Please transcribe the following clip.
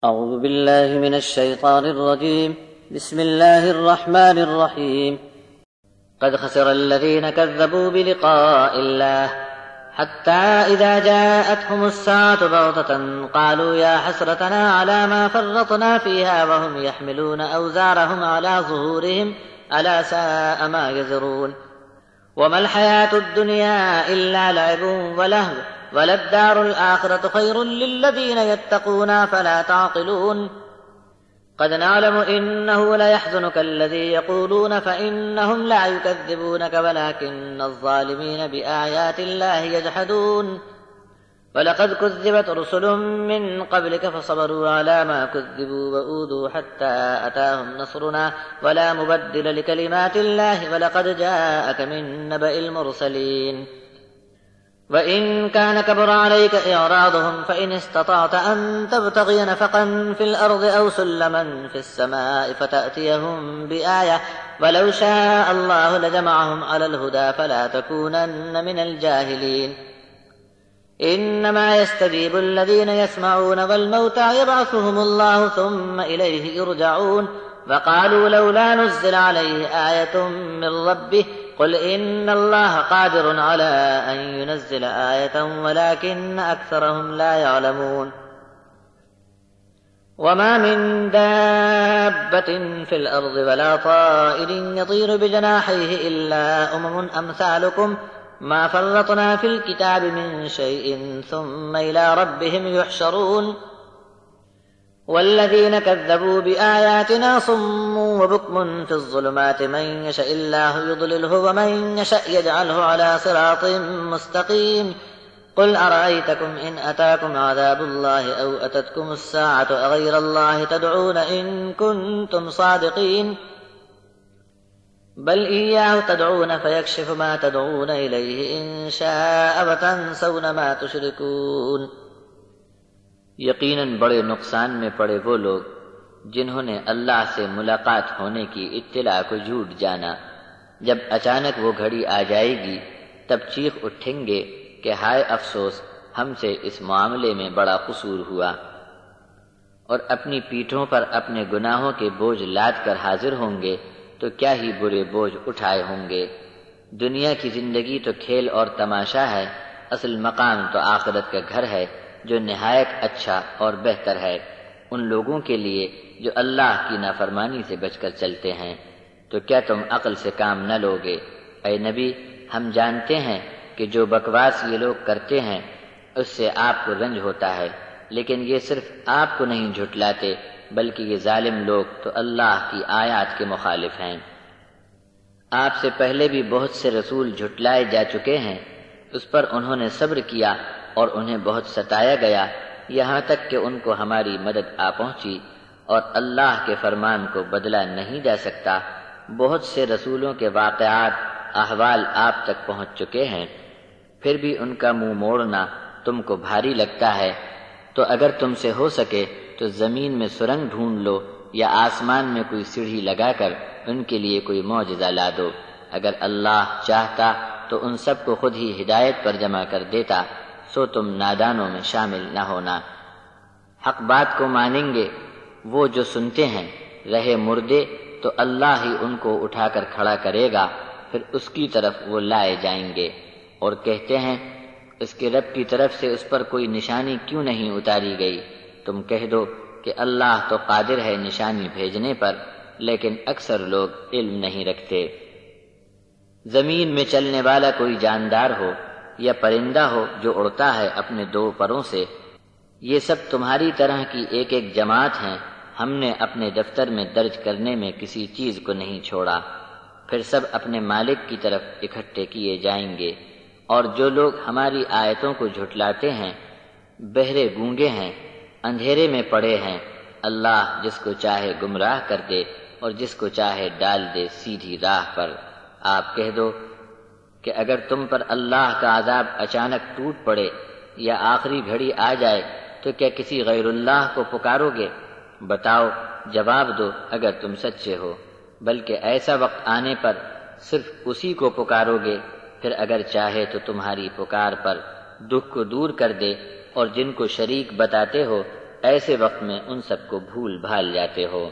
أعوذ بالله من الشيطان الرجيم. بسم الله الرحمن الرحيم. قد خسر الذين كذبوا بلقاء الله حتى إذا جاءتهم الساعة بغتة قالوا يا حسرتنا على ما فرطنا فيها وهم يحملون أوزارهم على ظهورهم ألا ساء ما يزرون. وما الحياة الدنيا إلا لعب ولهو وللدار الآخرة خير للذين يتقون فلا تعقلون. قد نعلم إنه ليحزنك الذي يقولون فإنهم لا يكذبونك ولكن الظالمين بآيات الله يجحدون. ولقد كذبت رسل من قبلك فصبروا على ما كذبوا وأوذوا حتى أتاهم نصرنا ولا مبدل لكلمات الله ولقد جاءك من نبأ المرسلين. وإن كان كبر عليك إعراضهم فإن استطعت أن تبتغي نفقا في الأرض أو سلما في السماء فتأتيهم بآية ولو شاء الله لجمعهم على الهدى فلا تكونن من الجاهلين. إنما يستجيب الذين يسمعون والموتى يبعثهم الله ثم إليه يرجعون. وقالوا لولا نزل عليه آية من ربه قل إن الله قادر على أن ينزل آية ولكن أكثرهم لا يعلمون. وما من دابة في الأرض ولا طائر يطير بجناحيه إلا أمم أمثالكم ما فرطنا في الكتاب من شيء ثم إلى ربهم يحشرون. والذين كذبوا بآياتنا صم وبكم في الظلمات من يشاء الله يضلله ومن يشاء يجعله على صراط مستقيم. قل أرأيتكم إن أتاكم عذاب الله أو أتتكم الساعة أغير الله تدعون إن كنتم صادقين. بل إياه تدعون فيكشف ما تدعون إليه إن شاء وتنسون ما تشركون. یقیناً بڑے نقصان میں پڑے وہ لوگ جنہوں نے اللہ سے ملاقات ہونے کی اطلاع کو جھوٹ جانا۔ جب اچانک وہ گھڑی آ جائے گی تب چیخ اٹھیں گے کہ ہائے افسوس، ہم سے اس معاملے میں بڑا قصور ہوا، اور اپنی پیٹھوں پر اپنے گناہوں کے بوجھ لاد کر حاضر ہوں گے تو کیا ہی برے بوجھ اٹھائے ہوں گے۔ دنیا کی زندگی تو کھیل اور تماشا ہے، اصل مقام تو آخرت کا گھر ہے جو نہایت اچھا اور بہتر ہے ان لوگوں کے لیے جو اللہ کی نافرمانی سے بچ کر چلتے ہیں۔ تو کیا تم عقل سے کام نہ لوگے؟ اے نبی، ہم جانتے ہیں کہ جو بکواس یہ لوگ کرتے ہیں اس سے آپ کو رنج ہوتا ہے، لیکن یہ صرف آپ کو نہیں جھٹلاتے بلکہ یہ ظالم لوگ تو اللہ کی آیات کے مخالف ہیں۔ آپ سے پہلے بھی بہت سے رسول جھٹلائے جا چکے ہیں، اس پر انہوں نے صبر کیا اور انہیں بہت ستایا گیا یہاں تک کہ ان کو ہماری مدد آ پہنچی، اور اللہ کے فرمان کو بدلا نہیں جا سکتا۔ بہت سے رسولوں کے واقعات احوال آپ تک پہنچ چکے ہیں، پھر بھی ان کا منہ موڑنا تم کو بھاری لگتا ہے۔ تو اگر تم سے ہو سکے تو زمین میں سرنگ ڈھونڈ لو یا آسمان میں کوئی سیڑھی لگا کر ان کے لیے کوئی معجزہ لا دو۔ اگر اللہ چاہتا تو ان سب کو خود ہی ہدایت پر جمع کر دیتا، سو تم نادانوں میں شامل نہ ہونا۔ حق بات کو مانیں گے وہ جو سنتے ہیں، رہے مردے تو اللہ ہی ان کو اٹھا کر کھڑا کرے گا، پھر اس کی طرف وہ لائے جائیں گے۔ اور کہتے ہیں اس کے رب کی طرف سے اس پر کوئی نشانی کیوں نہیں اتاری گئی؟ تم کہہ دو کہ اللہ تو قادر ہے نشانی بھیجنے پر، لیکن اکثر لوگ علم نہیں رکھتے۔ زمین میں چلنے والا کوئی جاندار ہو یا پرندہ ہو جو اڑتا ہے اپنے دو پروں سے، یہ سب تمہاری طرح کی ایک ایک جماعت ہیں، ہم نے اپنے دفتر میں درج کرنے میں کسی چیز کو نہیں چھوڑا۔ پھر سب اپنے مالک کی طرف اکٹھے کیے جائیں گے۔ اور جو لوگ ہماری آیتوں کو جھٹلاتے ہیں بہرے گونگے ہیں، اندھیرے میں پڑے ہیں۔ اللہ جس کو چاہے گمراہ کر دے اور جس کو چاہے ڈال دے سیدھی راہ پر۔ آپ کہہ دو کہ اگر تم پر اللہ کا عذاب اچانک ٹوٹ پڑے یا آخری گھڑی آ جائے تو کیا کسی غیر اللہ کو پکارو گے؟ بتاؤ، جواب دو اگر تم سچے ہو۔ بلکہ ایسا وقت آنے پر صرف اسی کو پکارو گے، پھر اگر چاہے تو تمہاری پکار پر دکھ کو دور کر دے، اور جن کو شریک بتاتے ہو ایسے وقت میں ان سب کو بھول بھال جاتے ہو